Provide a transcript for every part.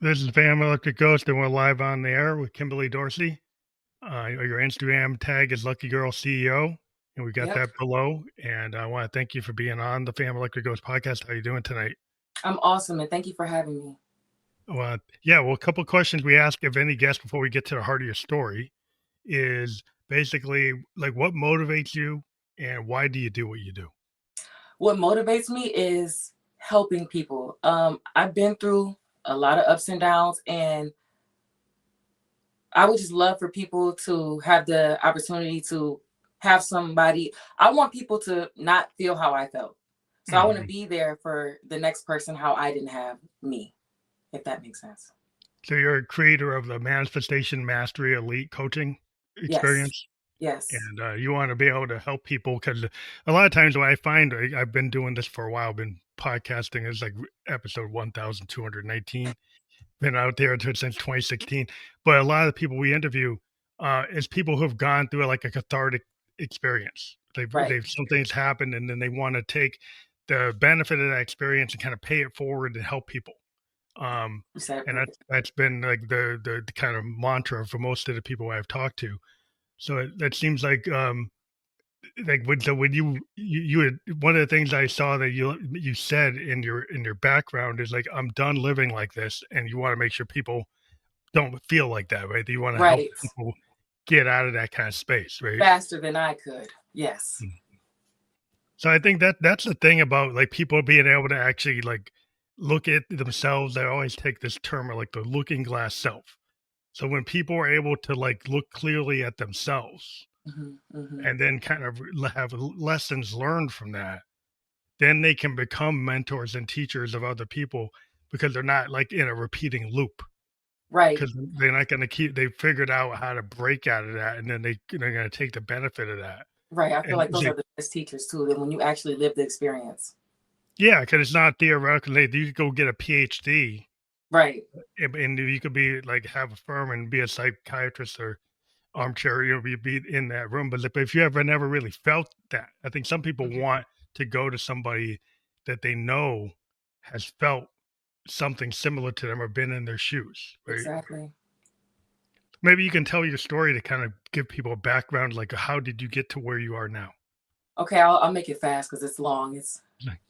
This is Family Electric Ghost, and we're live on the air with Kimberly Dorsey. Your Instagram tag is LuckyGirlCEO, and we got Yep. that below. And I want to thank you for being on the Family Electric Ghost podcast. How you doing tonight? I'm awesome, and thank you for having me. Well, a couple of questions we ask of any guest before we get to the heart of your story is basically like what motivates you and why do you do what you do? What motivates me is helping people. I've been through a lot of ups and downs, and I would just love for people to have the opportunity to have somebody. I want people to not feel how I felt. So I want to Mhm. be there for the next person how I didn't have me, if that makes sense. So you're a creator of the Manifestation Mastery Elite Coaching Yes. experience. Yes. And you want to be able to help people because a lot of times what I find, I've been doing this for a while, been podcasting is like episode 1219, been out there since 2016. But a lot of the people we interview is people who have gone through like a cathartic experience. Right. They've something's happened and then they want to take the benefit of that experience and kind of pay it forward and help people. Um, You said it and perfect. that's been like the kind of mantra for most of the people I've talked to. So that seems like when you had one of the things I saw that you said in your background is like I'm done living like this, and you want to make sure people don't feel like that, right? You want to help Right. people get out of that kind of space, right? Faster than I could. Yes. Mm. So I think that's the thing about like people being able to actually like look at themselves. I always take this term of like the looking glass self. So when people are able to like look clearly at themselves Hmm. Hmm. and then kind of have lessons learned from that, then they can become mentors and teachers of other people because they're not like in a repeating loop Right. because they're not going to keep they figured out how to break out of that and then they're going to take the benefit of that. Right. I feel And like those are the best teachers too, than when you actually live the experience. yeah, because it's not theoretical. You could go get a PhD Right. and you could be like have a firm and be a psychiatrist or armchair, you be in that room. But if you ever never really felt that, I think some people Mhm. want to go to somebody that they know has felt something similar to them or been in their shoes, right? Exactly. Maybe you can tell your story to kind of give people a background, like how did you get to where you are now? Okay, I'll make it fast because it's long. It's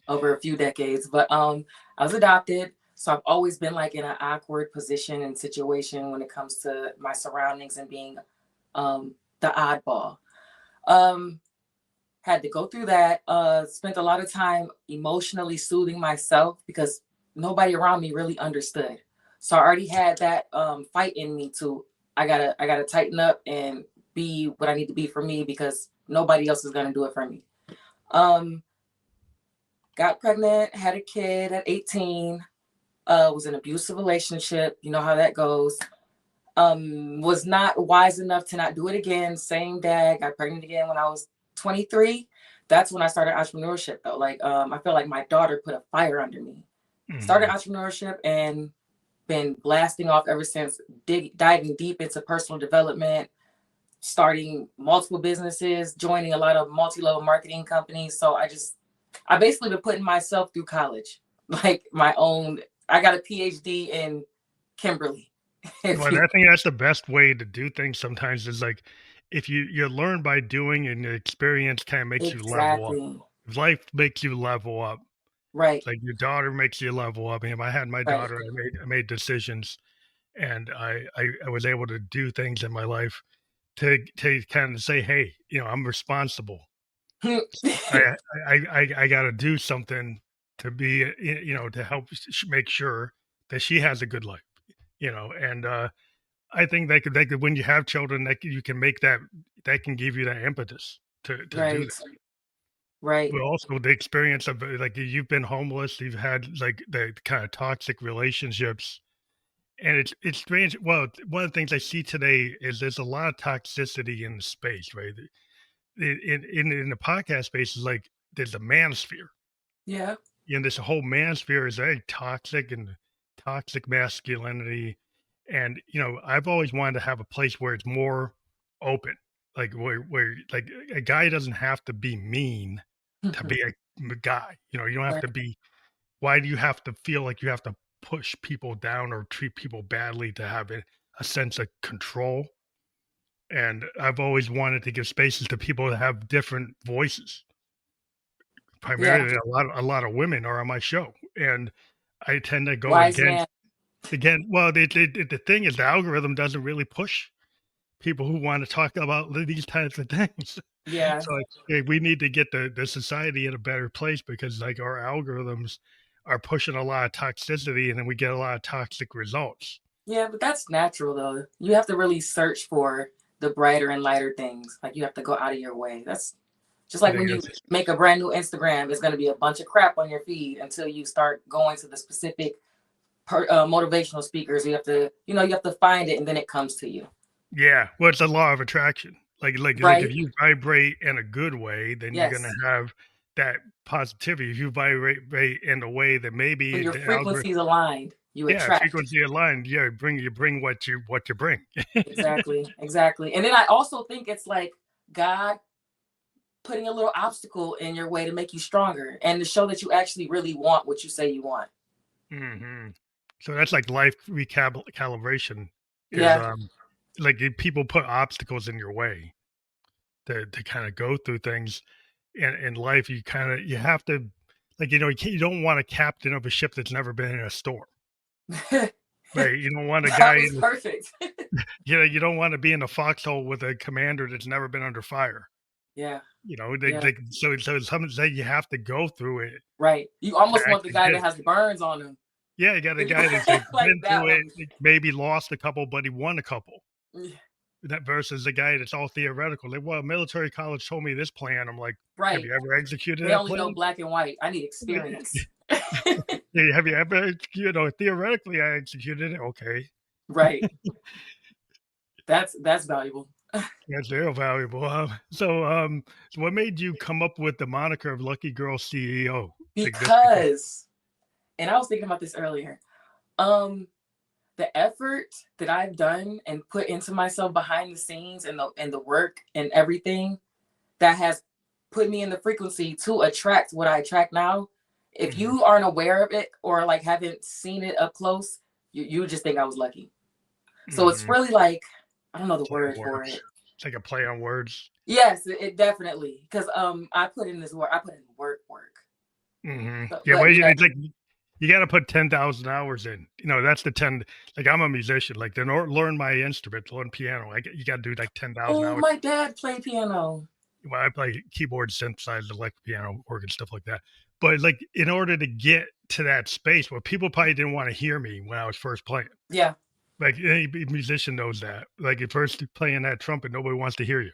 over a few decades. But I was adopted, so I've always been like in an awkward position and situation when it comes to my surroundings and being the oddball. Um, had to go through that. Spent a lot of time emotionally soothing myself because nobody around me really understood. So I already had that fight in me to I gotta tighten up and be what I need to be for me because nobody else is gonna do it for me. Um, got pregnant, had a kid at 18. Was in an abusive relationship. You know how that goes. Was not wise enough to not do it again. Same dad, got pregnant again when I was 23. That's when I started entrepreneurship though. Like I feel like my daughter put a fire under me. Started Mhm. entrepreneurship and been blasting off ever since, diving deep into personal development, starting multiple businesses, joining a lot of multi-level marketing companies. So I basically been putting myself through college, like my own. I got a PhD in Kimberly. If Well, you I think that's the best way to do things sometimes is like if you learn by doing and the experience kind of makes you level up. exactly If life makes you level up. right, Like your daughter makes you level up. I mean, if I had my right, daughter, I made decisions and I was able to do things in my life to kind of say, hey, I'm responsible. I I got to do something to be, to help make sure that she has a good life, and I think that when you have children, you can make that can give you that impetus to do right, that. right. But also the experience of like you've been homeless, you've had like the kind of toxic relationships, and it's strange. Well, one of the things I see today is there's a lot of toxicity in the space, right? In the podcast space is like there's a manosphere. Yeah. And this whole manosphere is very toxic and toxic masculinity. And I've always wanted to have a place where it's more open, like where like a guy doesn't have to be mean to be a guy. You don't have Right. to be. Why do you have to feel like you have to push people down or treat people badly to have a sense of control. And I've always wanted to give spaces to people that have different voices. Yeah. Primarily, a lot of women are on my show, and I tend to go Wise man. again. Well, the thing is, the algorithm doesn't really push people who want to talk about these types of things. Yeah. So we need to get the society in a better place because like our algorithms are pushing a lot of toxicity, and then we get a lot of toxic results. Yeah, but that's natural though. You have to really search for the brighter and lighter things. Like you have to go out of your way. That's just I like think when you that's make a brand new Instagram, it's going to be a bunch of crap on your feed until you start going to the specific motivational speakers. You have to find it and then it comes to you. Yeah, well, it's a law of attraction. Like if Right? you vibrate in a good way, then you're gonna Yes. have that positivity. If you vibrate in a way that When maybe your the algorithm, frequencies aligned, you yeah, attract. frequency aligned, yeah, you bring what you bring. Exactly. Exactly. And then I also think it's like God putting a little obstacle in your way to make you stronger and to show that you actually really want what you say you want. Hmm. So that's like life recalibration is Yeah. like if people put obstacles in your way to kind of go through things in life. You have to like you don't want a captain of a ship that's never been in a storm. Right, you don't want a That guy was perfect. you don't wanna be in a foxhole with a commander that's never been under fire. Yeah. Yeah. So something that you have to go through it Right. You to almost want the actually guy get that it. has the burns on him. Yeah, you got a guy that's, like, Like been that through it, one. like, maybe lost a couple, but he won a couple. Yeah. That versus the guy that's all theoretical. Like, "Well, military college told me this plan." I'm like, "Have Right. you ever executed They that only know plan?" black and white. I need experience. Yeah, "Have you ever" "Theoretically, I executed it." "Okay." Right. That's valuable. That's very valuable. So what made you come up with the moniker of Lucky Girl CEO? Like this because Because, and I was thinking about this earlier. Um, the effort that I've done and put into myself behind the scenes and the work and everything that has put me in the frequency to attract what I attract now. If Mhm, you aren't aware of it or like haven't seen it up close, you just think I was lucky. So it's mhm. really like I don't know the Play on word for words. it. It's like a play on words. Yes, it definitely because I put in this work. I put in work. Mhm. Yeah, But well, yeah, it's like you gotta put 10,000 hours in. That's the 10 like, I'm a musician, like, to learn my instrument, to learn piano, you gotta do, like, 10,000 oh hours. my dad played piano. Well, I play keyboard, synthesizer, electric piano, organ, stuff like that. But, like, in order to get to that space where people probably didn't wanna hear me when I was first playing. Yeah, Like, any musician knows that. Like, at first playing that trumpet, nobody wants to hear you.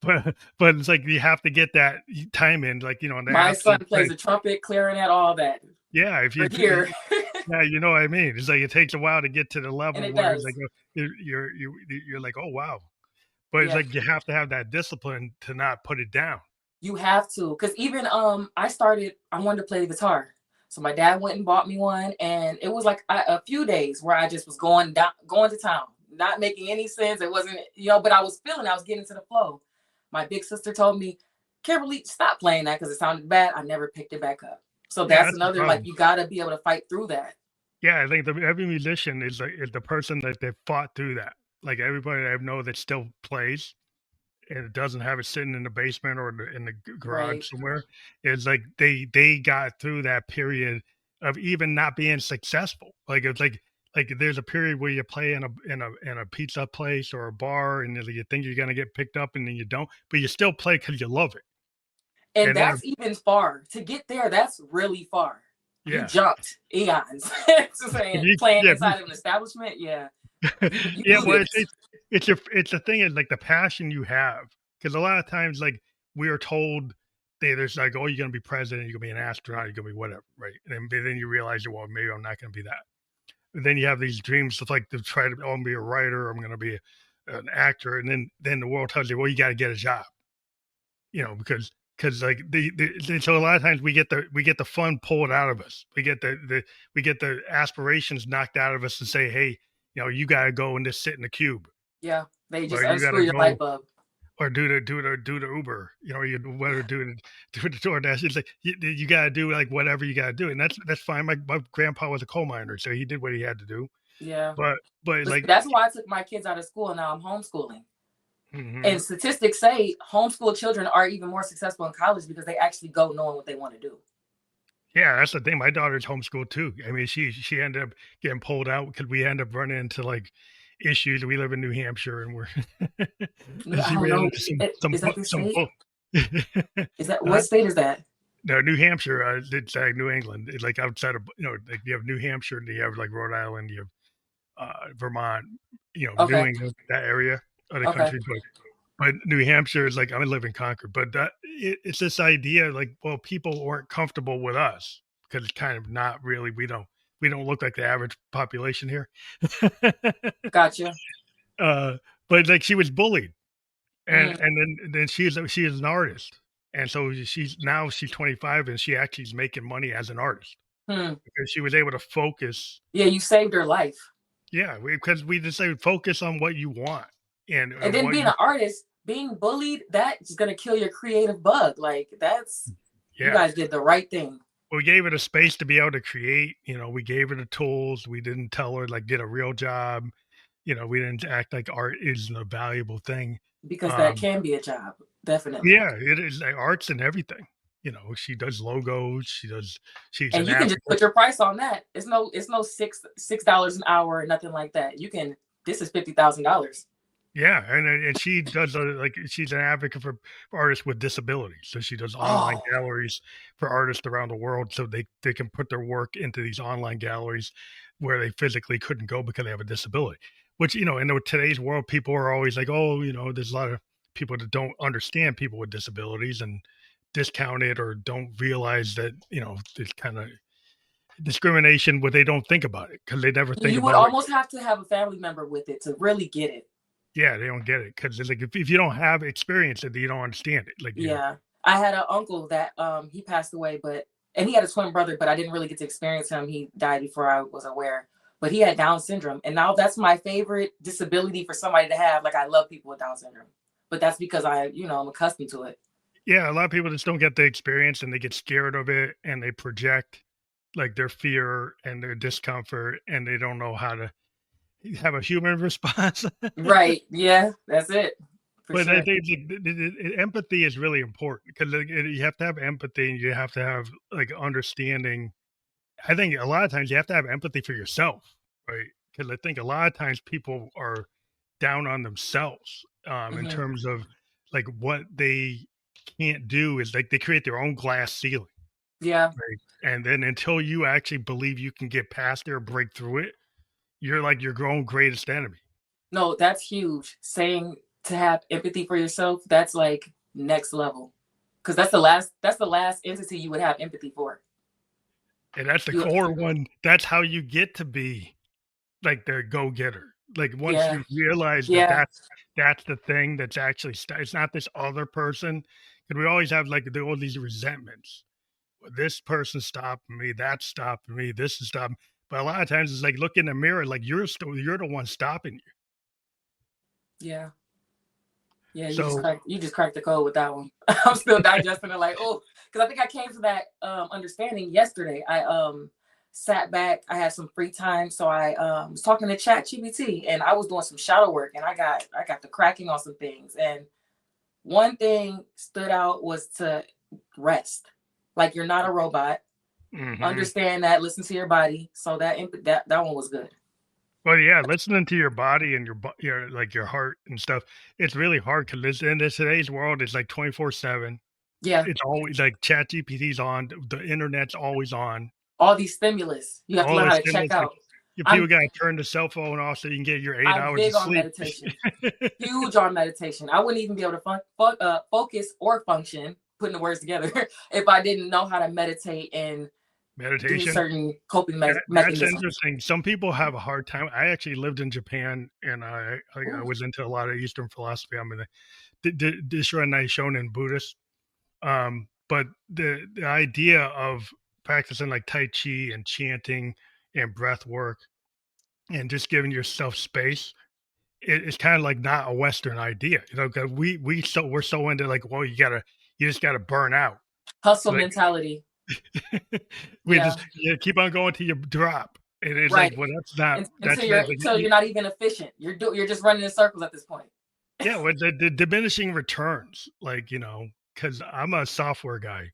But it's like you have to get that time in, like, in the my son absolute plays the trumpet, clarinet, all that. yeah, if For you here, yeah, you know what I mean? It's like it takes a while to get to the and level it where it's like, does. you're like, "Oh, wow." But it's Yeah, like you have to have that discipline to not put it down. you have to because even I wanted to play the guitar, so my dad went and bought me one, and it was like a few days where I just was going to town, not making any sense. It wasn't but I was feeling, I was getting to the flow. My big sister told me, Kimberly, stop playing that because it sounded bad. I never picked it back up. So Yeah, that's that's the another, like, problem. you got to be able to fight through that. Yeah, I think every musician is the person that fought through that. Like, everybody I know that still plays and it doesn't have it sitting in the basement or in the garage Right. somewhere, is like they got through that period of even not being successful. Like it's like there's a period where you play in a pizza place or a bar and you think you're gonna get picked up and then you don't, but you still play because you love it. And And then that's even far to get there. That's really far. You yeah, jumped eons. Just if saying, you playing yeah inside of an establishment. Yeah. You yeah, do well, this. it's the thing is like the passion you have because a lot of times like we are told there's like, oh, you're gonna be president, you're gonna be an astronaut, you're gonna be whatever, right? And then you realize, well, maybe I'm not gonna be that. And then you have these dreams of like to try to, oh, I'm gonna be a writer, I'm gonna be an actor, and then the world tells you, well, you got to get a job, because like so a lot of times we get the fun pulled out of us. We get the aspirations knocked out of us and say, hey, you got to go and just sit in the cube, Yeah. They just or you got unscrew to your light go bulb. or do the Uber, you whether do the DoorDash. It's like you gotta do like whatever you gotta do, and that's fine. My grandpa was a coal miner, so he did what he had to do. Yeah. But But see, like, that's why I took my kids out of school and now I'm homeschooling. mhm. And statistics say homeschool children are even more successful in college because they actually go knowing what they want to do. Yeah, that's the thing. My daughter's homeschooled too. I mean, she ended up getting pulled out because we end up running into like issues. We live in New Hampshire, and we're and I she don't ran know. into Is that the some state? bull. Is that uh, what state is that? no, New Hampshire. It's like New England. It's like outside of like you have New Hampshire, and you have like Rhode Island, you have Vermont, New Okay. England, that area of the Okay. country. But New Hampshire is like I live in Concord, but it's this idea like, well, people weren't comfortable with us because it's kind of not really. We don't look like the average population here. Gotcha. uh, but like she was bullied, and Mm. then she is an artist, and so she's 25 and she actually is making money as an artist Hmm. because she was able to focus. Yeah, you saved her life. Yeah, because we just say focus on what you want And and then what being you. an artist, being bullied, that's gonna kill your creative bug. Like that's you Yeah. guys did the right thing. We gave her the space to be able to create, we gave her the tools. We didn't tell her like get a real job. We didn't act like art isn't a valuable thing. Because that Um, can be a job. Definitely. yeah, it is like arts and everything. She does logos. She's And an you can just advocate. put your price on that. It's no $6 an hour or nothing like that. You can this is $50,000. Yeah, and she does like she's an advocate for artists with disabilities. So she does online Oh, galleries for artists around the world, so they can put their work into these online galleries where they physically couldn't go because they have a disability. Which in today's world, people are always like, oh, there's a lot of people that don't understand people with disabilities and discount it or don't realize that this kind of discrimination, but they don't think about it because they never think you would about like. almost have to have a family member with it to really get it. Yeah, they don't get it because it's like if you don't have experience it, you don't understand it. Like Yeah. I had an uncle that he passed away, but and he had a twin brother, but I didn't really get to experience him. He died before I was aware. But he had Down syndrome. And now that's my favorite disability for somebody to have. Like I love people with Down syndrome. But that's because I'm accustomed to it. yeah, a lot of people just don't get the experience and they get scared of it and they project like their fear and their discomfort and they don't know how to have a human response. Right. Yeah, that's it. For But I sure. think empathy is really important because you have to have empathy and you have to have like understanding. I think a lot of times you have to have empathy for yourself, right? Because I think a lot of times people are down on themselves in Hmm. terms of like what they can't do is like they create their own glass ceiling, Yeah. right? And then until you actually believe you can get past it or break through it, you're like your own greatest enemy. No, that's huge. Saying to have empathy for yourself, that's like next level. Because that's the last entity you would have empathy for. And that's the You core one. That's how you get to be like the go-getter. Like once yeah. you realize that Yeah. that's the thing that's actually it's not this other person. And we always have like all these resentments. Well, this person stopped me, that stopped me, this is stopped me. But a lot of times it's like look in the mirror, like you're the one stopping you. Yeah. Yeah, So you just cracked the code with that one. I'm still digesting it like, oh, because I think I came to that understanding yesterday. I sat back, I had some free time, so I was talking to Chat GPT and I was doing some shadow work and I got the cracking on some things. And one thing stood out was to rest. Like you're not a robot. mhm. Understand that, listen to your body. So that one was good. Well, yeah, listening to your body and your like your heart and stuff, it's really hard because in this today's world, it's like 24/7. Yeah. It's always like Chat GPT's on, the internet's always on. All these stimulus. You have to All learn how this to check stimulus, like, out. if people I'm gotta turn the cell phone off so you can get your 8 I'm hours of big on sleep. meditation. Huge on meditation. I wouldn't even be able to focus or function, putting the words together, if I didn't know how to meditate and do Meditation, certain coping that's mechanisms. interesting. Some people have a hard time. I actually lived in Japan, and I Ooh. was into a lot of Eastern philosophy. I'm in the Dishra Shonen Buddhist. But the idea of practicing like Tai Chi and chanting and breath work and just giving yourself space it's kind of like not a Western idea, 'cause we're so into like, well, you just gotta burn out. Hustle Like mentality. we Yeah, just keep on going till you drop. And it's like, right. well, that's Until not like you're not even efficient. You're just running in circles at this point. yeah, with the diminishing returns, like, because I'm a software guy.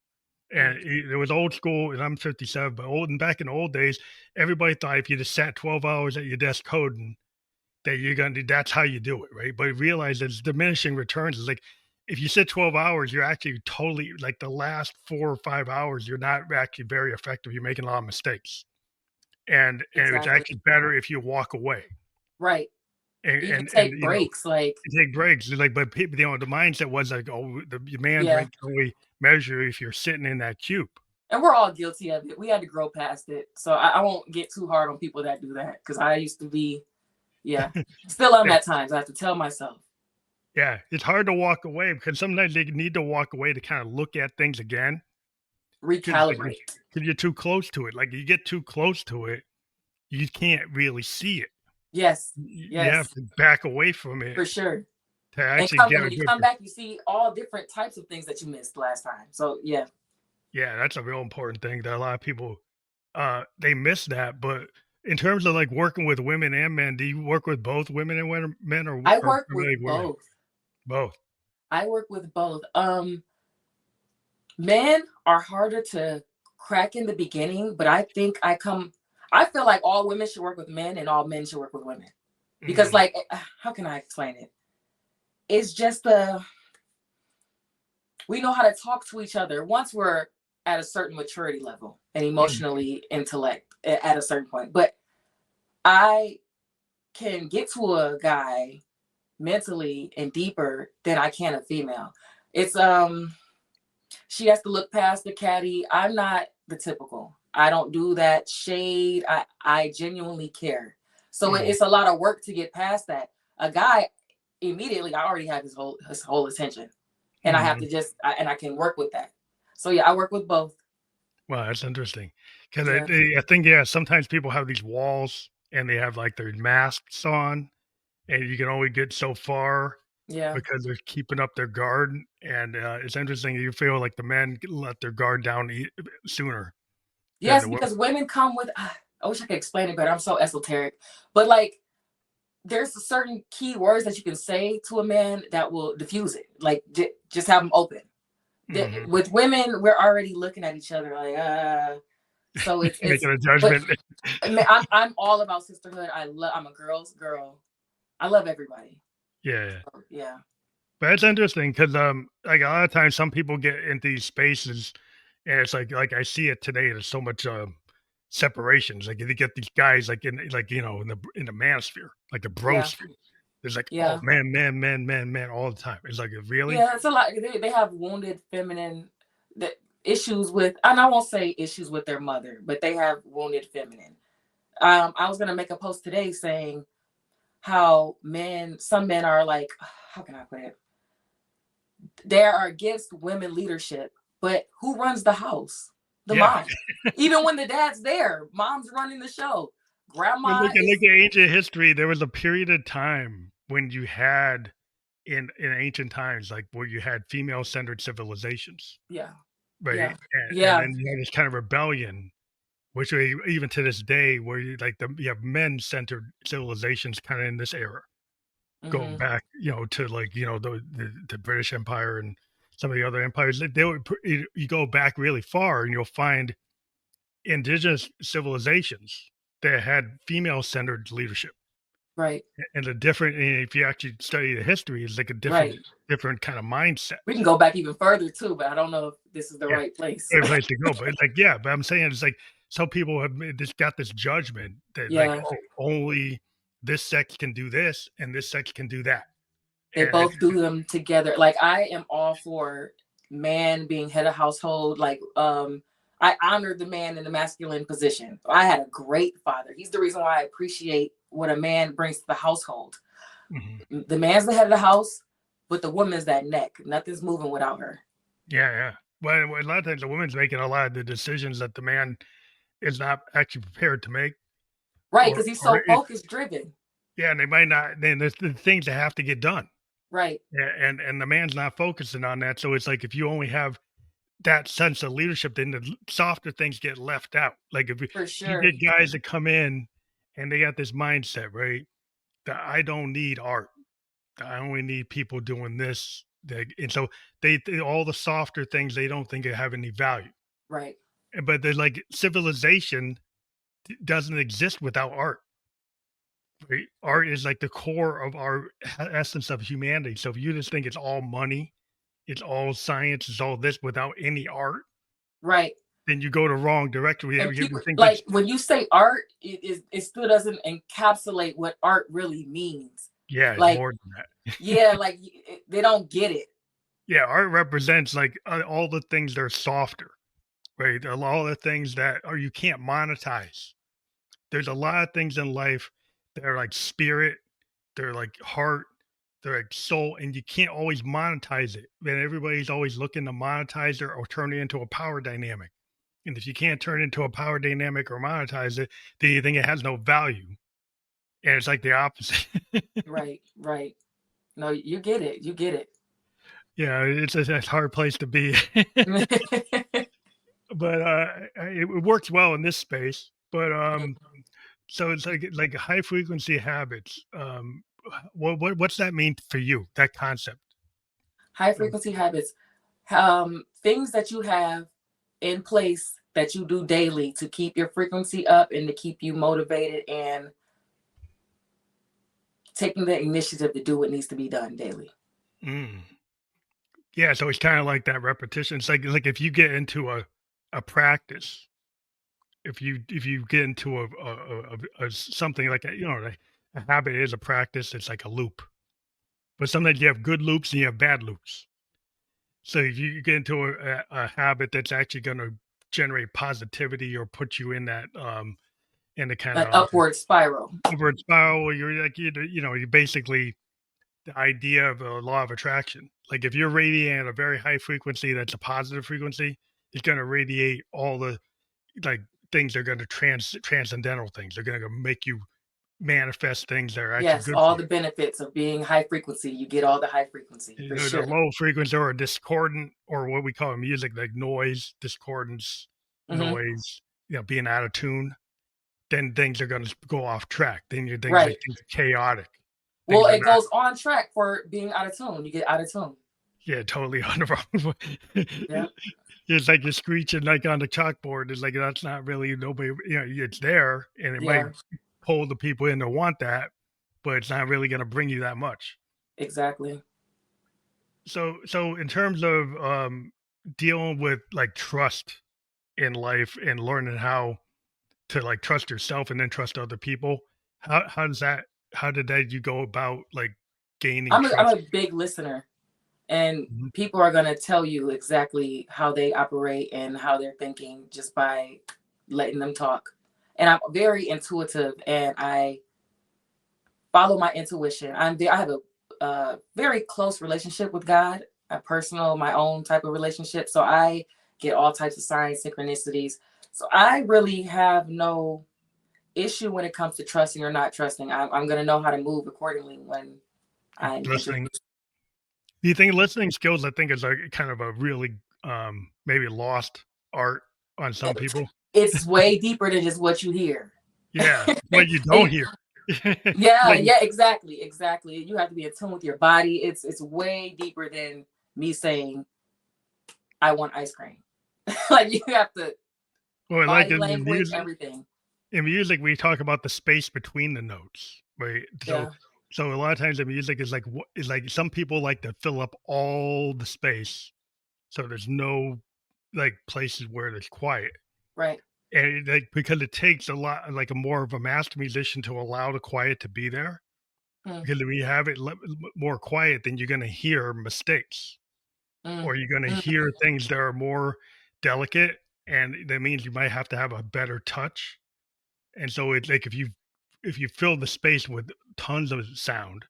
And Mm, it was old school, and I'm 57, but old and back in the old days, everybody thought if you just sat 12 hours at your desk coding, that you're gonna do that's how you do it, right? But realize it's diminishing returns. It's like if you sit 12 hours, you're actually totally like the last 4 or 5 hours, you're not actually very effective. You're making a lot of mistakes. And it's exactly. actually better if you walk away Right. and Even and, and take breaks. Like, take breaks. It's like, but people, the mindset was like, oh, the man yeah. can only measure if you're sitting in that cube. And we're all guilty of it. We had to grow past it. So I won't get too hard on people that do that because I used to be, yeah. Still am at times. I have to tell myself. Yeah, it's hard to walk away because sometimes they need to walk away to kind of look at things again because like, Recalibrate. 'cause you're too close to it. Like you get too close to it, you can't really see it. Yes. You have Yes. to back away from it For sure. to And actually come get and a when you good. come back, you see all different types of things that you missed last time. So yeah. Yeah, that's a real important thing that a lot of people they miss that. But in terms of like working with women and men, do you work with both women and men, I or work with primarily women? both. Both. I work with both. Men are harder to crack in the beginning, but I feel like all women should work with men and all men should work with women. Because Mhm. like how can I explain it? It's just the we know how to talk to each other once we're at a certain maturity level and Mhm. emotionally intellect at a certain point. But I can get to a guy mentally and deeper than I can a female. It's she has to look past the caddy. I'm not the typical. I don't do that shade. I genuinely care. So Mhm. it's a lot of work to get past that. A guy immediately I already have his whole attention. And I have Mhm. to and I can work with that. So yeah, I work with both. Wow, that's interesting. Because Yeah. I think, yeah, sometimes people have these walls and they have like their masks on, and you can only get so far Yeah. because they're keeping up their guard. And it's interesting. You feel like the men let their guard down sooner than Yes, the women. because women come with I wish I could explain it better. I'm so esoteric. But like there's a certain key words that you can say to a man that will diffuse it. Like just have them open. Mhm. With women, we're already looking at each other like, so it's Making a but judgment. I mean, I'm all about sisterhood. I'm a girl's girl. I love everybody. Yeah, yeah. So, yeah. But it's interesting because, like a lot of times, some people get into these spaces, and it's like I see it today. There's so much separations. Like you get these guys like in the manosphere, like the Yeah. brosphere. There's like oh Yeah. man, man, man, man, man all the time. It's like really. Yeah, it's a lot. They have wounded feminine the issues with, and I won't say issues with their mother, but they have wounded feminine. I was gonna make a post today saying how some men are like, how can I put it? There are against women leadership, but who runs the house? The Yeah. mom. Even when the dad's there, mom's running the show. Well, Grandma look is, at ancient history. There was a period of time when you had in ancient times, like where you had female centered civilizations, yeah, right? yeah, And yeah. then you had this kind of rebellion. Which we even to this day, where you have men-centered civilizations kind of in this era, going Hmm. back, to like, the British Empire and some of the other empires. They would you go back really far, and you'll find indigenous civilizations that had female-centered leadership. Right, And the different, and if you actually study the history, it's like a right. different kind of mindset. We can go back even further too, but I don't know if this is the Yeah, right place. great place to go. But it's like, yeah, but I'm saying it's like some people have got this judgment that like, Yeah, oh, only this sex can do this and this sex can do that. they And both do them together. Like I am all for man being head of household. Like I honor the man in the masculine position. I had a great father. He's the reason why I appreciate what a man brings to the household. mhm. The man's the head of the house, but the woman's that neck. Nothing's moving without her. Yeah, yeah. Well, a lot of times the woman's making a lot of the decisions that the man is not actually prepared to make, Right, or because he's or so focus driven. Yeah, and they might not. Then there's the things that have to get done, Right. and the man's not focusing on that. So it's like if you only have that sense of leadership, then the softer things get left out. Like For if you sure. get guys that come in and they got this mindset, right? That I don't need art. I only need people doing this. And so they all the softer things they don't think they have any value. Right. But they're like civilization doesn't exist without art. Right? Art is like the core of our essence of humanity. So if you just think it's all money, it's all science, it's all this without any art, Right. then you go the wrong direction. And We people think that's like when you say art, it still doesn't encapsulate what art really means. yeah, it's Like, more than that. yeah, like they don't get it. Yeah, art represents like all the things that are softer, right? All the things that are you can't monetize. There's a lot of things in life that are like spirit, they're like heart, they're like soul, and you can't always monetize it. And everybody's always looking to monetize it or turn it into a power dynamic. And if you can't turn it into a power dynamic or monetize it, then you think it has no value. And it's like the opposite. Right. Right. No, you get it. You get Yeah, it's a hard place to be. it. But it works well in this space. But so it's like high frequency habits. What's that mean for you? That concept. High Of- frequency habits, things that you have in place that you do daily to keep your frequency up and to keep you motivated and taking the initiative to do what needs to be done daily. Mm. Yeah, so it's kind of like that repetition. It's like if you get into a practice, if you get into a something like like a habit is a practice. It's like a loop. But sometimes you have good loops and you have bad loops. So if you get into a habit that's actually going to generate positivity or put you in that in the kind An of upward spiral. upward spiral, where you're like you basically the idea of a law of attraction. Like if you're radiating at a very high frequency, that's a positive frequency, it's going to radiate all the like things that are going to transcendental things. They're going to make you manifest things that are actually Yes, good for all you. the benefits of being high frequency. You get all the high frequency for The sure. low frequency or discordant or what we call in music like noise, discordance, Hmm. noise, being out of tune, then things are going to go off track. Then your things like Right. things are chaotic. Well, Things are it not, goes on track for being out of tune. You get out of tune. yeah, totally on the wrong. Yeah. It's like you're screeching like on the chalkboard. It's like that's not really nobody. It's there, and it might Yeah. pull the people in to want that, but it's not really going to bring you that much. Exactly. So in terms of dealing with like trust in life and learning how to like trust yourself and then trust other people, how did that you go about like gaining I'm trust? a big listener, and Mhm. people are going to tell you exactly how they operate and how they're thinking just by letting them talk. And I'm very intuitive, and I follow my intuition. I have a very close relationship with God, a personal, my own type of relationship. So I get all types of signs, synchronicities. So I really have no issue when it comes to trusting or not trusting. I'm going to know how to move accordingly when I'm Listening. introduced. Do you think listening skills? I think is like kind of a really maybe lost art on some people. It's way deeper than just what you hear. Yeah, what you don't And hear. yeah, Like yeah, exactly, exactly. You have to be in tune with your body. It's way deeper than me saying I want ice cream. Like you have to or like body in language, music. everything. In music, we talk about the space between the notes, right? So, Yeah, so a lot of times the music is like what is like some people like to fill up all the space, so there's no like places where there's quiet, right. and like because it takes a lot, like a more of a master musician to allow the quiet to be there. Mm, Because if you have it more quiet, then you're going to hear mistakes, mm, or you're going to mm. hear things that are more delicate, and that means you might have to have a better touch. And so it's like if you fill the space with tons of sound,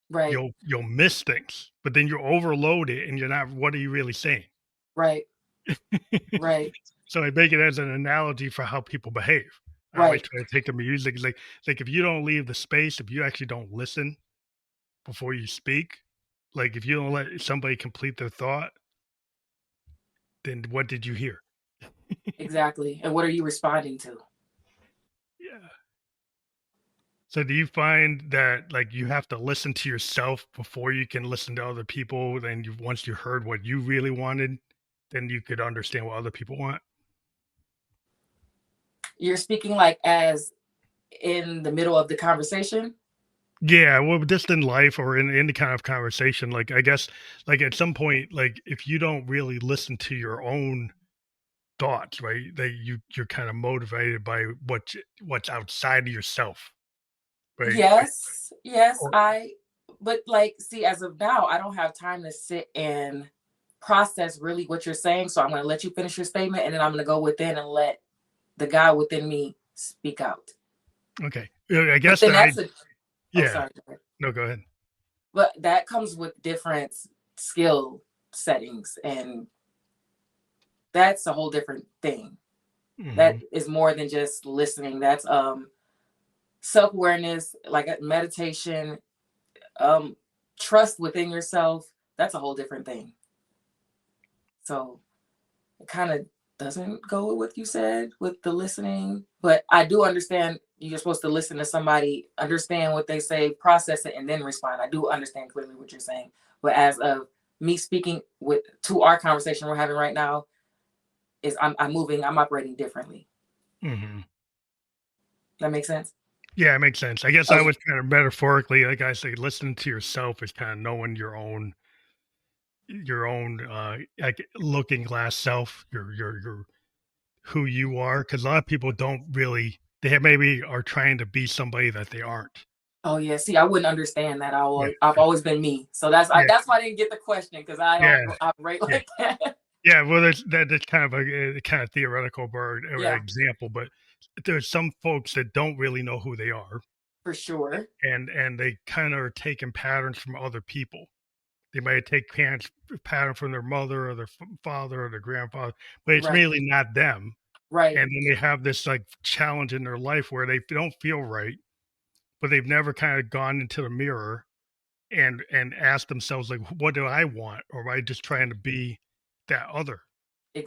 Right, you'll miss things, but then you overload it and you're not what are you really saying? right, right. So I make it as an analogy for how people behave. I always Right. try to take the music. It's like if you don't leave the space, if you actually don't listen before you speak, like if you don't let somebody complete their thought, then what did you hear? Exactly. And what are you responding to? Yeah. So do you find that like you have to listen to yourself before you can listen to other people? Then you once you heard what you really wanted, then you could understand what other people want? You're speaking like as in the middle of the conversation? Yeah, well, just in life or in any kind of conversation, like I guess like at some point, like if you don't really listen to your own thoughts, right? That you're kind of motivated by what's outside of yourself, right? Like, Yes. Yes, or but like see as of now, I don't have time to sit and process really what you're saying, so I'm going to let you finish your statement and then I'm going to go within and let the guy within me speak out. okay. I But guess then that I that's a oh yeah. sorry. Go ahead. No, go ahead. But that comes with different skill settings and that's a whole different thing. That Hmm. is more than just listening. That's self-awareness, like meditation, um trust within yourself. That's a whole different thing. So it kind of doesn't go with what you said with the listening, but I do understand you're supposed to listen to somebody, understand what they say, process it, and then respond. I do understand clearly what you're saying, but as of me speaking with to our conversation we're having right now, is I'm moving, I'm operating differently. Hmm. That makes sense. Yeah, it makes sense. I guess I Okay. was kind of metaphorically, like I say, listening to yourself is kind of knowing your own like looking glass self, your who you are, because a lot of people don't really maybe are trying to be somebody that they aren't. Oh yeah. See, I wouldn't understand that. Yeah, I've always been me. So yeah, that's why I didn't get the question because I yeah, don't operate yeah, like that. yeah. Well, that's kind of a kind of theoretical bird or Yeah, example, but there's some folks that don't really know who they are, for sure. and they kind of are taking patterns from other people. They might take parents pattern from their mother or their father or their grandfather, but it's Right. really not them. Right. And then they have this like challenge in their life where they don't feel right, but they've never kind of gone into the mirror and asked themselves like, what do I want, or am I just trying to be that other,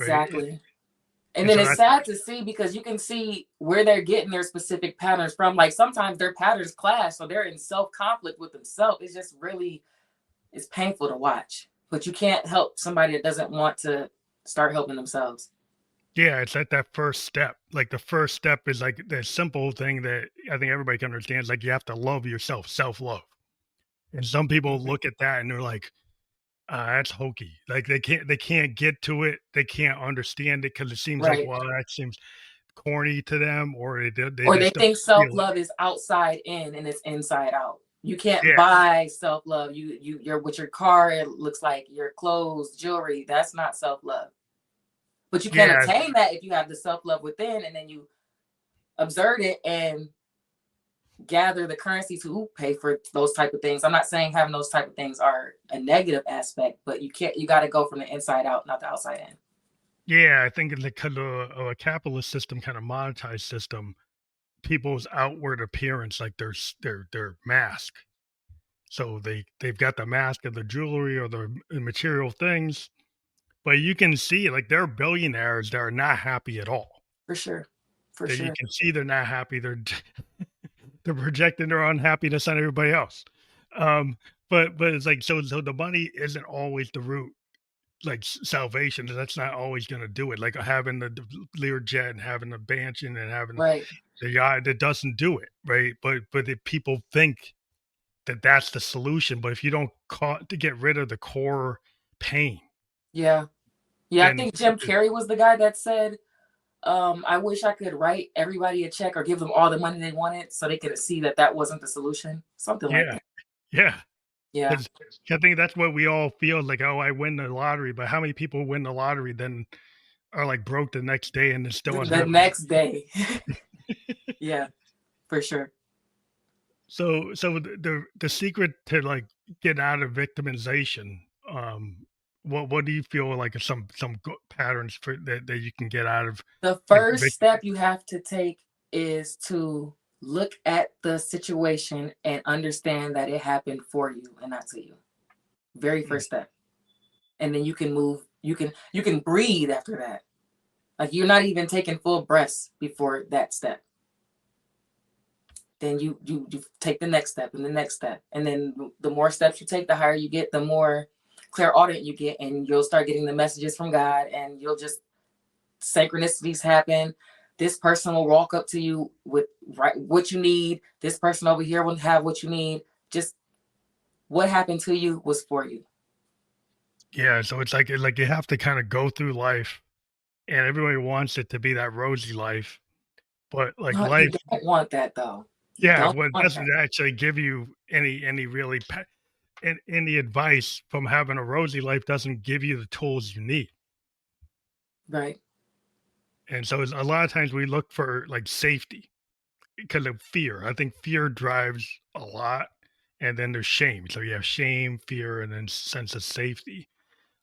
right? Exactly. And And then so it's that's sad to see because you can see where they're getting their specific patterns from. Like sometimes their patterns clash, so they're in self conflict with themselves. It's just really it's painful to watch. But you can't help somebody that doesn't want to start helping themselves. yeah, it's at that first step. Like the first step is like the simple thing that I think everybody can understand is like you have to love yourself, self love. And some people Mhm. look at that and they're like, that's hokey. Like they can't get to it. They can't understand it because it seems like, Right. well, that seems corny to them, or they Or they just don't think self feel it. love is outside in and it's inside out. You can't Yeah, buy self love. You're with your car. It looks like your clothes, jewelry. That's not self love. But you can yeah, attain that if you have the self love within, and then you observe it and gather the currency to pay for those type of things. I'm not saying having those type of things are a negative aspect, but you got to go from the inside out, not the outside in. yeah. I think in the kind of a capitalist system, kind of monetized system, people's outward appearance, like their mask. So they've got the mask of the jewelry or the material things, but you can see like they're billionaires that are not happy at all. For sure. For That you sure. can see they're not happy. They're projecting their unhappiness on everybody else. Um, but it's like so the money isn't always the root, like salvation. That's not always going to do it. Like having the Learjet and having the mansion and having Right. the yacht, that doesn't do it, right? But if people think that that's the solution, but if you don't to get rid of the core pain, Yeah. Yeah. I then think Jim Carrey was the guy that said, I wish I could write everybody a check or give them all the money they wanted so they could see that that wasn't the solution. Something like yeah, that. yeah. Yeah. 'Cause I think that's what we all feel like. Oh, I win the lottery, but how many people win the lottery then are like broke the next day and they're still The unhappy? next day. Yeah, for sure. So the secret to like get out of victimization, what do you feel like are some patterns for that you can get out of The like first step you have to take is to look at the situation and understand that it happened for you and not to you. Very first step. And then you can move, you can breathe after that. Like you're not even taking full breaths before that step. Then you take the next step and the next step. And then the more steps you take, the higher you get, the more clairaudient you get, and you'll start getting the messages from God, and you'll just, synchronicities happen. This person will walk up to you with what you need. This person over here will have what you need. Just what happened to you was for you. Yeah, so it's like you have to kind of go through life, and everybody wants it to be that rosy life, but like No, life, you don't want that though. You yeah, don't well, it want doesn't that. actually give you any really any advice from having a rosy life doesn't give you the tools you need. Right. And so a lot of times we look for like safety because of fear. I think fear drives a lot, and then there's shame. So you have shame, fear, and then sense of safety.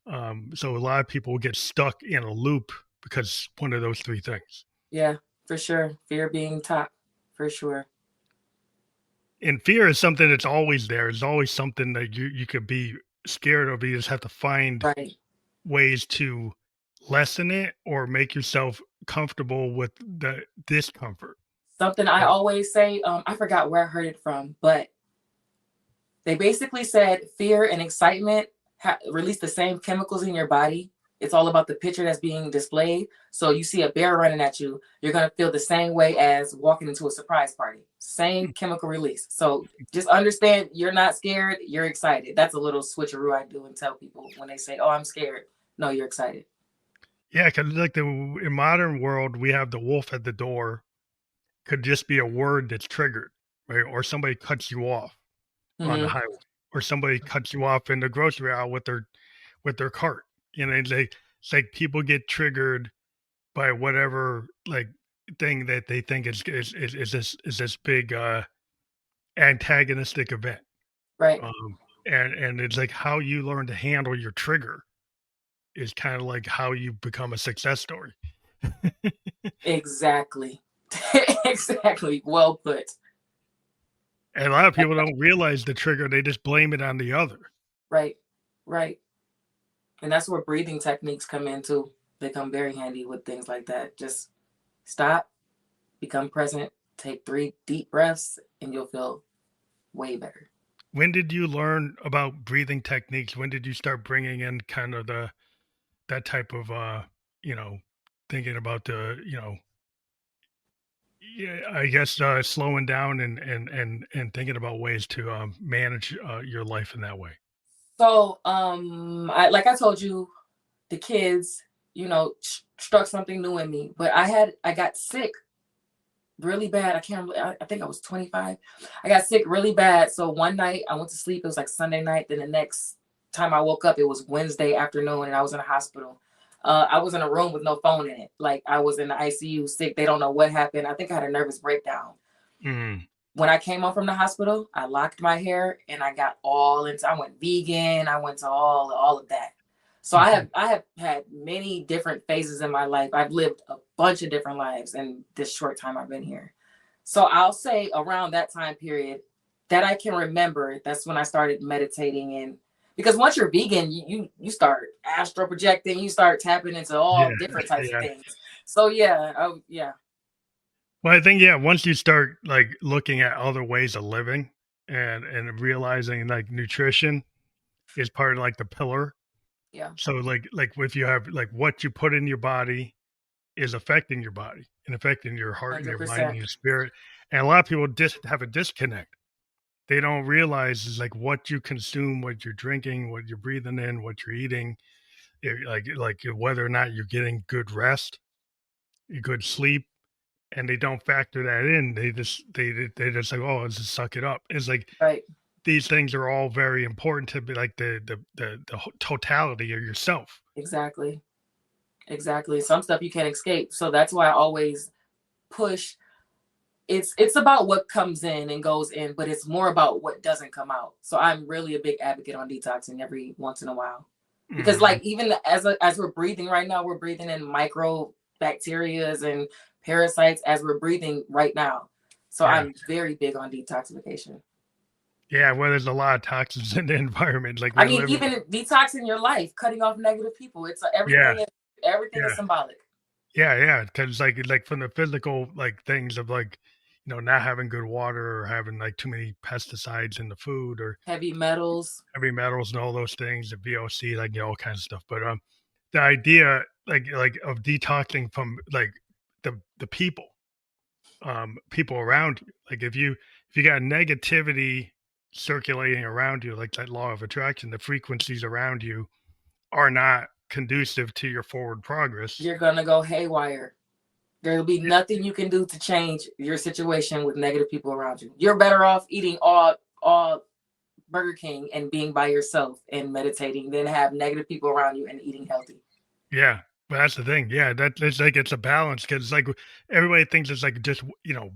So a lot of people get stuck in a loop because one of those three things. Yeah, for sure. Fear being top, for sure. And fear is something that's always there. It's always something that you could be scared of. You just have to find Right. ways to lessen it or make yourself comfortable with the discomfort. Something I Right? always say, I forgot where I heard it from, but they basically said fear and excitement release the same chemicals in your body. It's all about the picture that's being displayed. So you see a bear running at you, you're going to feel the same way as walking into a surprise party. Same chemical release. So just understand you're not scared, you're excited. That's a little switcheroo I do and tell people when they say, "Oh, I'm scared." No, you're excited. Yeah, because like in modern world, we have the wolf at the door could just be a word that's triggered, right? Or somebody cuts you off on the Mm-hmm. highway, or somebody cuts you off in the grocery aisle with their cart. You know, it's like people get triggered by whatever like thing that they think is this big antagonistic event. Right. Um, and it's like how you learn to handle your trigger is kind of like how you become a success story. Exactly. Exactly. Well put. And a lot of people don't realize the trigger; they just blame it on the other. Right. Right. And that's where breathing techniques come in too. They come very handy with things like that. Just stop, become present, take 3 deep breaths, and you'll feel way better. When did you learn about breathing techniques? When did you start bringing in kind of that type of you know, thinking about the, yeah, I guess slowing down and thinking about ways to manage your life in that way. So, like I told you, the kids, struck something new in me. But I got sick really bad. I can't remember. I think I was 25. I got sick really bad. So one night I went to sleep. It was like Sunday night. Then the next time I woke up, it was Wednesday afternoon, and I was in a hospital. I was in a room with no phone in it. Like I was in the ICU, sick. They don't know what happened. I think I had a nervous breakdown. Mm. When I came home from the hospital, I locked my hair and I got all into. I went vegan. I went to all of that. So I have had many different phases in my life. I've lived a bunch of different lives in this short time I've been here. So I'll say around that time period that I can remember, that's when I started meditating. And because once you're vegan, you start astral projecting, you start tapping into Yeah, all different types of yeah. things. So yeah, oh yeah, Well, I think yeah, once you start like looking at other ways of living and realizing like nutrition is part of like the pillar. yeah, So like if you have like what you put in your body is affecting your body and affecting your heart and your mind and 100%. your spirit. And a lot of people just have a disconnect. They don't realize is like what you consume, what you're drinking, what you're breathing in, what you're eating, like whether or not you're getting good rest, good sleep, and they don't factor that in. They just like, oh, let's just suck it up. It's like Right. these things are all very important to be like the totality of yourself. Exactly. Exactly. Some stuff you can't escape. So that's why I always push. It's about what comes in and goes in, but it's more about what doesn't come out. So I'm really a big advocate on detoxing every once in a while. Because Hmm. like even as we're breathing right now, we're breathing in micro bacterias and parasites as we're breathing right now. So Yeah. I'm very big on detoxification. Yeah, well, there's a lot of toxins in the environment. Like I we're mean, living. even detoxing your life, cutting off negative people. It's Yeah, everything is yeah, symbolic. yeah. Because like from the physical like things of like, not having good water or having like too many pesticides in the food or Heavy metals. heavy metals and all those things, the VOC, like all kinds of stuff. But the idea like of detoxing from like the people around you. Like if you got negativity circulating around you, like that law of attraction, the frequencies around you are not conducive to your forward progress. You're gonna go haywire. There will be nothing you can do to change your situation with negative people around you. You're better off eating all Burger King and being by yourself and meditating than have negative people around you and eating healthy. Yeah. But that's the thing. Yeah, it's like it's a balance because it's like everybody thinks it's like just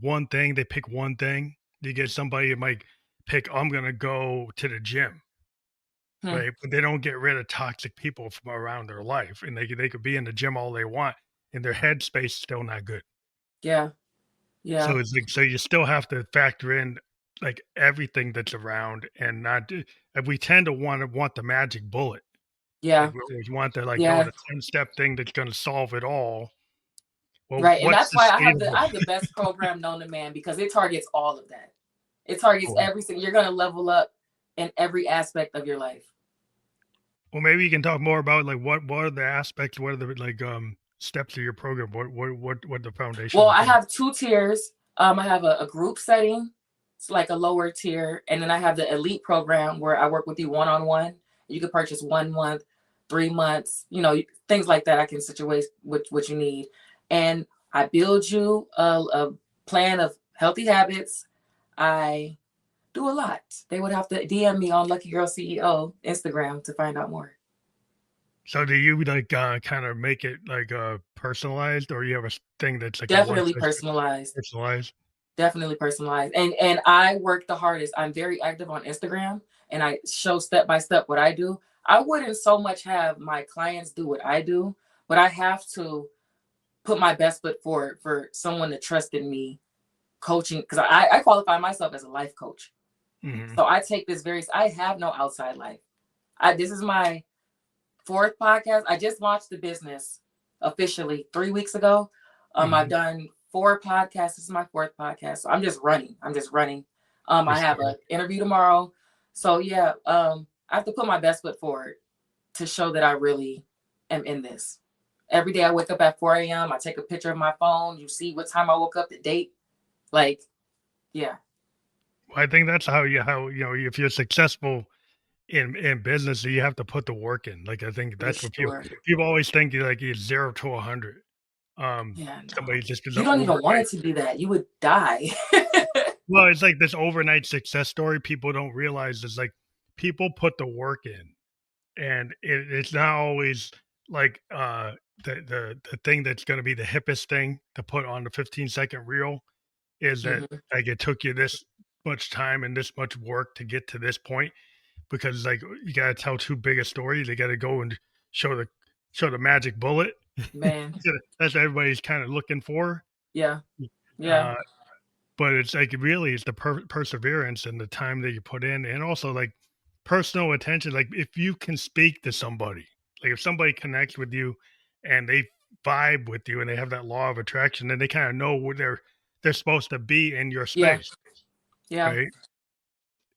one thing. They pick one thing. You get somebody that might pick, I'm gonna go to the gym, Hmm. right? But they don't get rid of toxic people from around their life, and they could be in the gym all they want, and their headspace is still not good. Yeah. Yeah. So it's like so you still have to factor in like everything that's around and not do, and we tend to want the magic bullet. Yeah. Like we always want the like Yeah. the 10-step thing that's going to solve it all. Well, Right. And what's that's why sustainable? I have the best program known to man because it targets all of that. It targets Well, everything. You're gonna level up in every aspect of your life. maybe you can talk more about like what are the aspects, what are the like steps of your program? What the Well, foundational I thing? have two tiers. I have a group setting, it's like a lower tier, and then I have the elite program where I work with you one on one. You can purchase 1 month, 3 months, things like that. I can situate what you need, and I build you a plan of healthy habits. I do a lot. They would have to DM me on LuckyGirlCEO Instagram to find out more. So do you like kind of make it like personalized, or you have a thing that's like a one Definitely size personalized. personalized? Definitely personalized. And I work the hardest. I'm very active on Instagram and I show step by step what I do. I wouldn't so much have my clients do what I do, but I have to put my best foot forward for someone to trust in me coaching because I qualify myself as a life coach. Hmm. So I take this I have no outside life. This is my fourth podcast. I just launched the business officially 3 weeks ago. I've Hmm. done 4 podcasts. This is my fourth podcast. So I'm just running. I Just have an interview tomorrow. So yeah, I have to put my best foot forward to show that I really am in this. Every day I wake up at 4 a.m. I take a picture of my phone. You see what time I woke up, the date. Like, yeah. I think that's how if you're successful in business, you have to put the work in. Like I think For that's what people sure. people always think you like you 0 to 100. Yeah, Somebody no. just is You an don't even want overnight. it to be that. You would die. Well, it's like this overnight success story. People don't realize is like people put the work in, and it's not always like the thing that's going to be the hippest thing to put on the 15-second reel is that Mhm. like it took you this much time and this much work to get to this point because like you got to tell too big a story. They got to go and show the show the magic bullet. Man. That's what everybody's kind of looking for. Yeah. Yeah. Uh, but it's like really it's the perseverance and the time that you put in, and also like personal attention. Like if you can speak to somebody, like if somebody connects with you and they vibe with you and they have that law of attraction, then they kind of know where they're supposed to be in your Yeah. space, Yeah. right?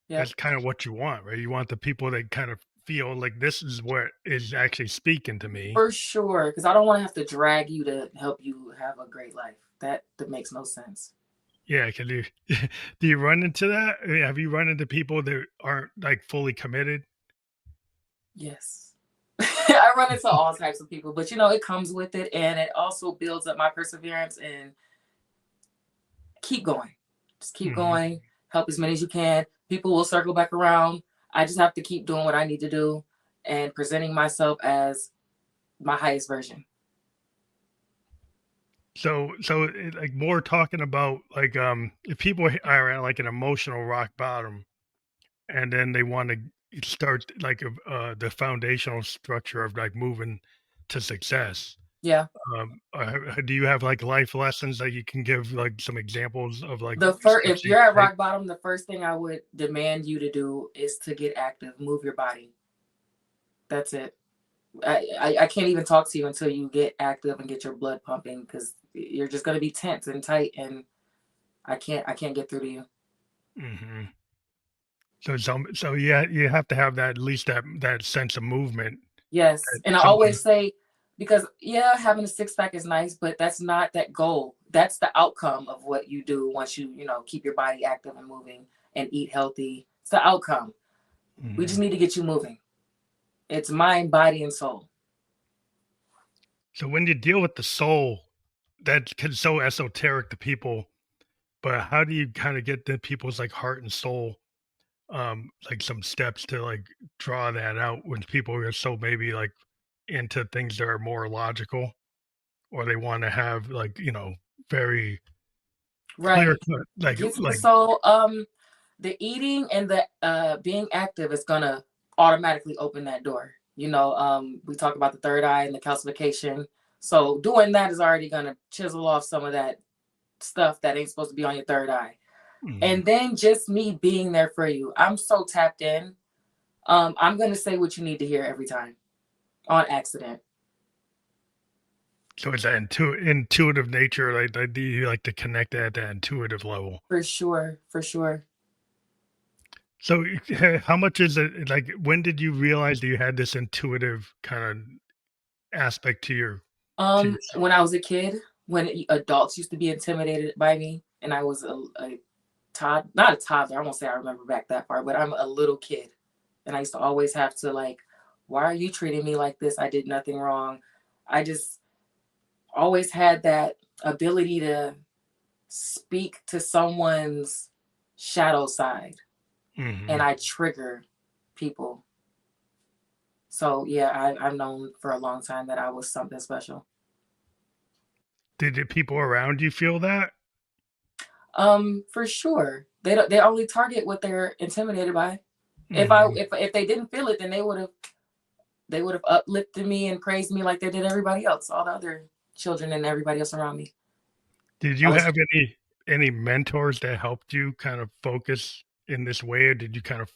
Yep. That's kind of what you want, right? You want the people that kind of feel like this is what is actually speaking to me. For sure. Because I don't want to have to drag you to help you have a great life. That makes no sense. Yeah, can you do you run into that? I mean, have you run into people that aren't like fully committed? Yes. I run into all types of people, but it comes with it and it also builds up my perseverance and keep going. Just keep Hmm. going. Help as many as you can. People will circle back around. I just have to keep doing what I need to do and presenting myself as my highest version. So like more talking about like if people are at like an emotional rock bottom and then they want to start like the foundational structure of like moving to success. Yeah. Do you have like life lessons that you can give, like some examples of like The first, if steps you you're at take? rock bottom, the first thing I would demand you to do is to get active, move your body. That's it. I can't even talk to you until you get active and get your blood pumping, because you're just going to be tense and tight, and I can't get through to you. Hmm. So yeah, you have to have that, at least that sense of movement. Yes. That And I someone. always say, because yeah, having a six pack is nice, but that's not that goal. That's the outcome of what you do once you keep your body active and moving and eat healthy. It's the outcome. We just Mhm. need to get you moving. It's mind, body, and soul. So when you deal with the soul, that can so esoteric to people, but how do you kind of get the people's like heart and soul, like some steps to like draw that out when people are so maybe like into things that are more logical, or they want to have like, very clear Right. cut, like Get to the like soul. The eating and the being active is gonna automatically open that door. We talk about the third eye and the calcification. So doing that is already gonna chisel off some of that stuff that ain't supposed to be on your third eye. Mhm. And then just me being there for you. I'm so tapped in. I'm gonna say what you need to hear every time on accident. So it's that intuitive nature, like do you like to connect at that intuitive level? For sure, for sure. So, how much is it like, when did you realize that you had this intuitive kinda aspect to your When I was a kid, when adults used to be intimidated by me, and I was a not a toddler. I won't say I remember back that far, but I'm a little kid, and I used to always have to like, why are you treating me like this? I did nothing wrong. I just always had that ability to speak to someone's shadow side, and Mhm. I trigger people. So yeah, I've known for a long time that I was something special. Did the people around you feel that? For sure. They only target what they're intimidated by. If I Mhm. if they didn't feel it, then they would have uplifted me and praised me like they did everybody else, all the other children and everybody else around me. Did I you was have any mentors that helped you kind of focus in this way, or did you kind of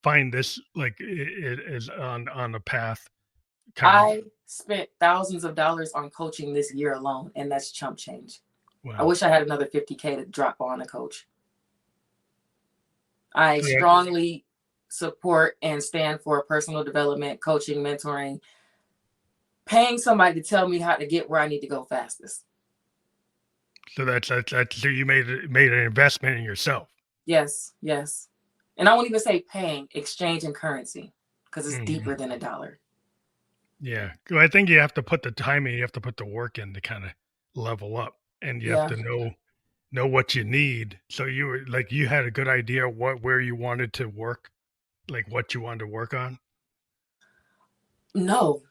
find this, like, it is on a path kind of. I spent thousands of dollars on coaching this year alone, and that's chump change. I Wow. wish I had another 50K to drop on a coach. I So that strongly support and stand for personal development, coaching, mentoring, paying somebody to tell me how to get where I need to go fastest. so you made an investment in yourself. Yes, yes. And I won't even say paying, exchange and currency, because it's Mhm. deeper than a dollar. Yeah, 'cause I think you have to put the time in, you have to put the work in to kinda level up, and you have Yeah. to know what you need. So you were like, you had a good idea where you wanted to work, like what you wanted to work on? No.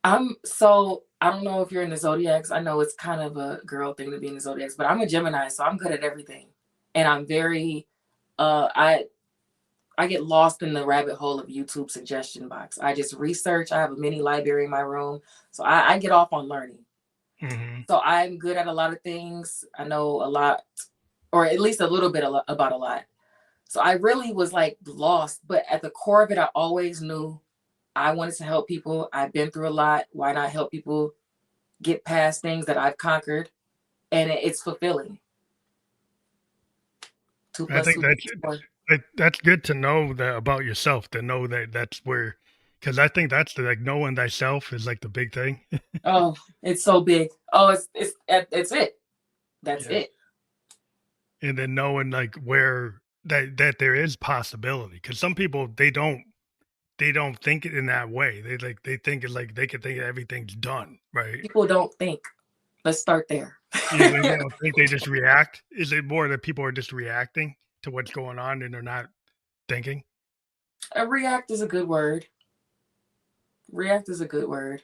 I don't know if you're in the zodiacs. I know it's kind of a girl thing to be in the zodiacs, but I'm a Gemini, so I'm good at everything. And I'm very I get lost in the rabbit hole of YouTube suggestion box. I just research. I have a mini library in my room. So I get off on learning. Mhm. So I'm good at a lot of things. I know a lot, or at least a little bit about a lot. So I really was like lost, but at the core of it, I always knew I wanted to help people. I've been through a lot. Why not help people get past things that I've conquered? And it's fulfilling. Two I plus think two equals four. that's good to know that about yourself, to know that that's where, because I think that's the, like, knowing thyself is, like, the big thing. Oh, it's so big. Oh, it's it. That's Yeah. it. And then knowing, like, where that there is possibility, because some people, they don't think it in that way. They think it's like they can think everything's done, right? People don't think. Let's start there. They don't think, they just react. Is it more that people are just reacting to what's going on and they're not thinking? A react is a good word. React is a good word.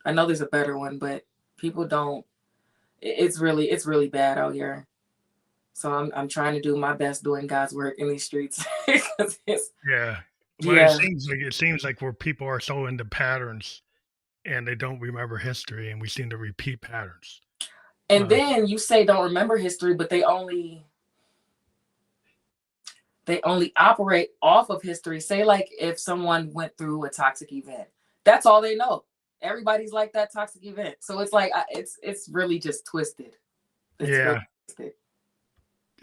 I know there's a better one, but people don't. It's really bad out here. So I'm trying to do my best doing God's work in these streets. 'Cause Yeah. Well, yeah, it seems like where people are so into patterns, and they don't remember history, and we seem to repeat patterns. And Uh, then you say don't remember history, but they only operate off of history. Say like if someone went through a toxic event, that's all they know. Everybody's like that toxic event. So it's like it's really just twisted. It's really yeah, twisted.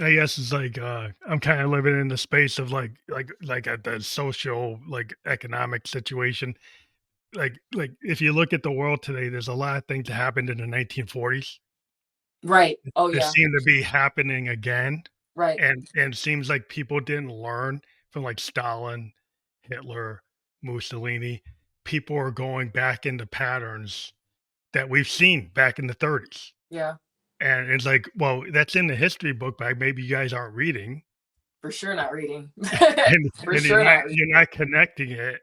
I guess it's like I'm kind of living in the space of like at the social like economic situation. Like if you look at the world today, there's a lot of things that happened in the 1940s Right. Oh that yeah. seem to be happening again, Right. and seems like people didn't learn from like Stalin, Hitler, Mussolini. People are going back into patterns that we've seen back in the 30s. Yeah. And it's like, well, that's in the history book, but maybe you guys aren't reading, For sure not reading. and For and sure not reading. you're not connecting it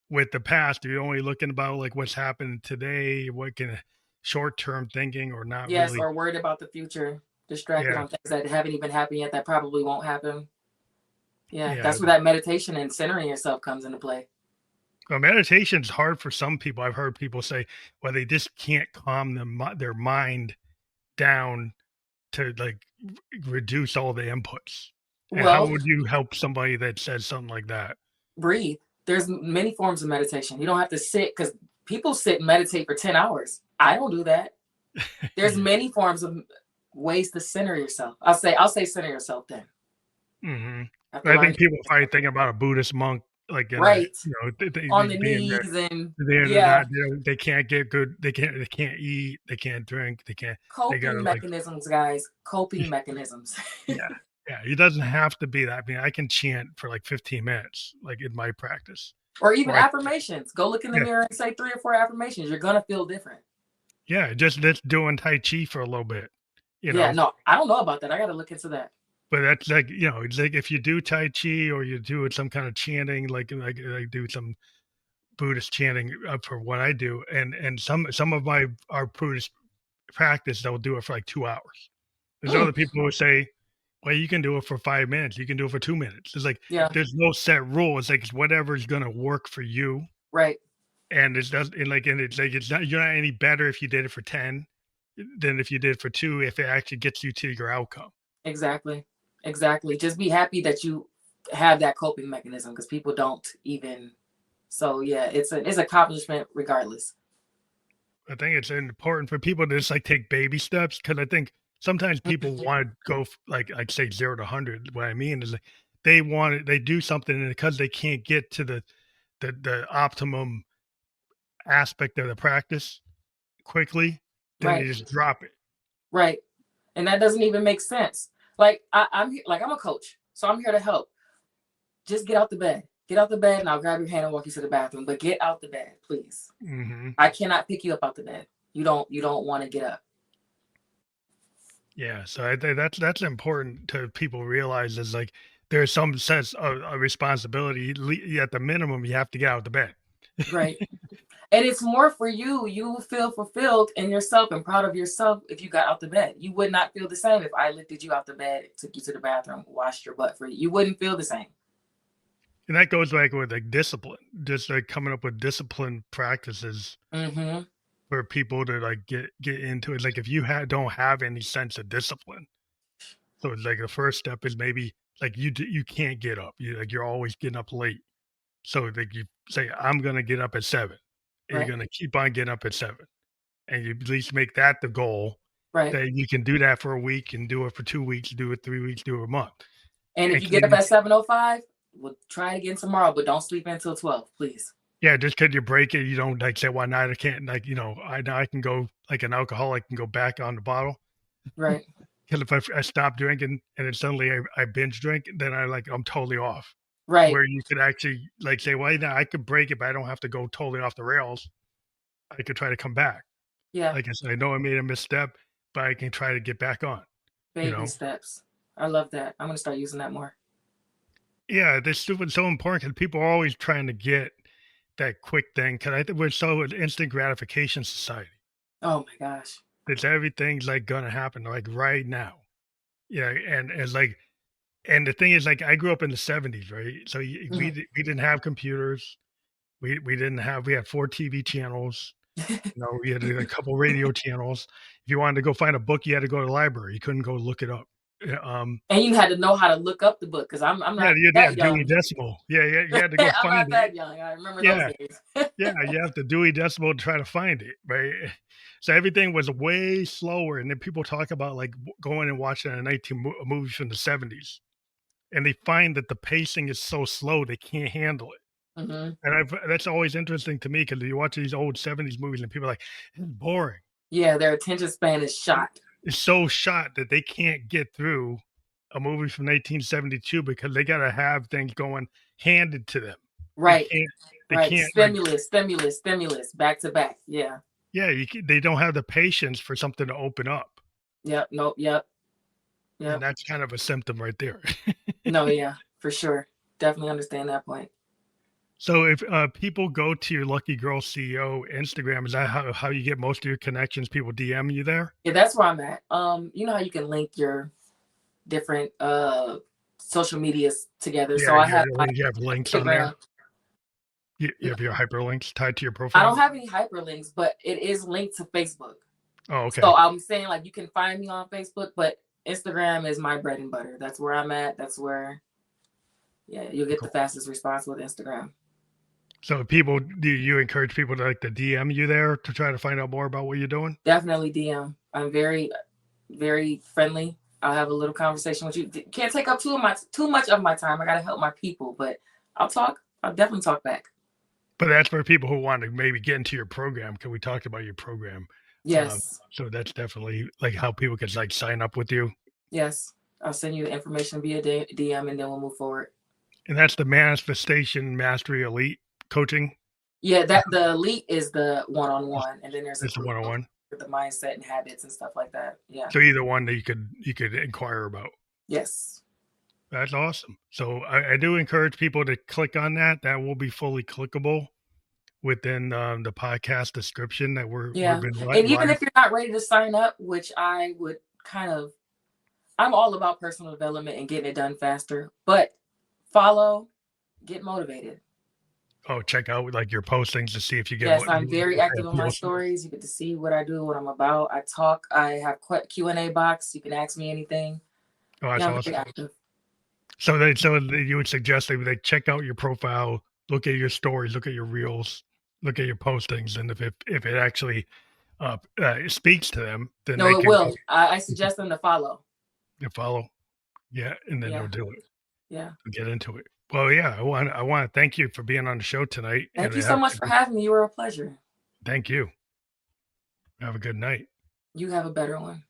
with the past. You're only looking about like what's happened today, what can short term thinking, or not Yes, really. or worried about the future, distracted Yeah, on things that haven't even happened yet that probably won't happen. Yeah, yeah. that's where that meditation and centering yourself comes into play. Well, meditation's hard for some people. I've heard people say, well, they just can't calm their mind down to like reduce all the inputs. And how Well, would you help somebody that says something like that? breathe. There's many forms of meditation. You don't have to sit because people sit and meditate for 10 hours. I don't do that. There's Yeah. many forms of ways to center yourself. I'll say center yourself then. Hmm. I have to I learn. think people probably think about a Buddhist monk like in a Right. they On the being there. knees and They're yeah, not, they can't get good. They can't eat. They can't drink. They can't. They coping gotta like mechanisms, guys. Coping mechanisms. yeah, yeah. It doesn't have to be that. I mean, I can chant for like 15 minutes, like in my practice. Or even Or I affirmations. Go look in the yeah, mirror and say 3 or 4 affirmations. You're gonna feel different. yeah. Just doing Tai Chi for a little bit, you Yeah, know. no, I don't know about that. I gotta look into that. But that's like it's like if you do Tai Chi or you do some kind of chanting, like do some Buddhist chanting for what I do, and some of my our Buddhist practice, they'll do it for like 2 hours. There's Mm, other people who say, well, you can do it for 5 minutes, you can do it for 2 minutes. It's like yeah, there's no set rule. It's like it's whatever's gonna work for you. right. And it's does and it's like it's not you're not any better if you did it for 10 than if you did it for two if it actually gets you to your outcome. Exactly. Exactly. Just be happy that you have that coping mechanism because people don't even. So yeah, it's accomplishment regardless. I think it's important for people to just like take baby steps because I think sometimes people Mhm. want to go like I'd say 0 to 100. What I mean is like they do something and because they can't get to the optimum aspect of the practice quickly, then they Right. just drop it. Right. And that doesn't even make sense. Like I'm a coach, so I'm here to help. Just get out the bed. Get out the bed, and I'll grab your hand and walk you to the bathroom. But get out the bed, please. Hmm. I cannot pick you up out the bed. You don't want to get up. Yeah, so I think that's important to people realize is like there's some sense of responsibility. At the minimum, you have to get out of the bed. Right. And it's more for you. You will feel fulfilled in yourself and proud of yourself if you got out the bed. You would not feel the same if I lifted you out the bed, took you to the bathroom, washed your butt for you. You wouldn't feel the same. And that goes back with like discipline, just like coming up with discipline practices Mm-hmm. for people to like get into it. Like if you don't have any sense of discipline, so it's like the first step is maybe like you can't get up. You're always getting up late. So like you say, I'm gonna get up at 7. And you're Right. gonna keep on getting up at 7. And you at least make that the goal Right. that you can do that for a week and do it for 2 weeks, do it 3 weeks, do it a month. And if And you get can up at 7:05, we'll try it again tomorrow, but don't sleep until 12, please. yeah, just because you break it, you don't like say, well, now I can't like, I now I can go like an alcoholic can go back on the bottle. Right. Because if I stop drinking and then suddenly I binge drink, then I'm totally off. Right. Where you could actually like say, well, now I could break it, but I don't have to go totally off the rails. I could try to come back. Yeah. Like I said, I know I made a misstep, but I can try to get back on, you Baby know? steps. I love that. I'm gonna start using that more. Yeah, this stuff is so important because people are always trying to get that quick thing. Because I think we're so an instant gratification society. Oh my gosh. That everything's like gonna happen like right now. Yeah, and it's like, and the thing is, like, I grew up in the '70s, right? So Mhm. we didn't have computers. We didn't have we had 4 TV channels. You had a couple radio channels. If you wanted to go find a book, you had to go to the library. You couldn't go look it up. And you had to know how to look up the book because I'm Yeah, not yeah, that Dewey young. Decimal. Yeah, yeah, you had to go I'm find not it. that young. I remember those Yeah, days. yeah, you have to Dewey Decimal to try to find it, right? So everything was way slower, and then people talk about, like, going and watching a movie from the '70s, and they find that the pacing is so slow, they can't handle it. Hmm. And that's always interesting to me because you watch these old '70s movies and people are like, "It's boring." Yeah, their attention span is shot. It's so shot that they can't get through a movie from 1972 because they gotta have things going handed to them. They Right, can't they right. can't, like, Stimulus, stimulus, stimulus, back to back. Yeah. yeah, they don't have the patience for something to open up, Yep. Nope. Yep. and Yep. that's kind of a symptom right there. No, yeah, for sure. Definitely understand that point. So if, people go to your Lucky Girl CEO Instagram, is that how you get most of your connections? People DM you there? Yeah, that's where I'm at. You know how you can link your different social medias together. Yeah, So I have my you have links on there? Instagram. You have your hyperlinks tied to your I don't profile? have any hyperlinks, but it is linked to Facebook. Oh, So okay. I'm saying like you can find me on Facebook, but Instagram is my bread and butter. That's where I'm at. That's where, yeah, you'll get the Cool. fastest response with Instagram. So do you encourage people to, like, to DM you there to try to find out more about what you're doing? Definitely DM. I'm very, very friendly. I'll have a little conversation with you. Can't take up too much of my time. I gotta help my people, but I'll talk. I'll definitely talk back. But that's for people who want to maybe get into your program, because we talked about your program. Yes. So that's definitely, like, how people could, like, sign up with you. Yes. I'll send you the information via DM and then we'll move forward. And that's the Manifestation Mastery Elite coaching? Yeah, that the elite is the one-on-one, and then there's a It's a group of one-on-one? the mindset and habits and stuff like that. Yeah. So either one that you could inquire about. Yes. That's awesome. So I do encourage people to click on that. That will be fully clickable within, the podcast description that we've Yeah. been And even live. if you're not ready to sign up, which I would kind of, I'm all about personal development and getting it done faster, but follow, get motivated. Oh, check out, like, your postings to see if you get Yes, what I'm very active on my most. stories. You get to see what I do, what I'm about. I talk. I have Q&A box. You can ask me anything. Oh, that's Yeah, I'm very awesome. active. You would suggest they check out your profile, look at your stories, look at your reels, look at your postings, and if it actually, speaks to them, then No, they it can will. I suggest them to follow. follow. Yeah, and then they'll Yeah. do it, Yeah. get into it. Well, yeah, I wanna thank you for being on the show tonight, Thank and you so much for having me. You were a pleasure. thank you. Have a good night. You have a better one.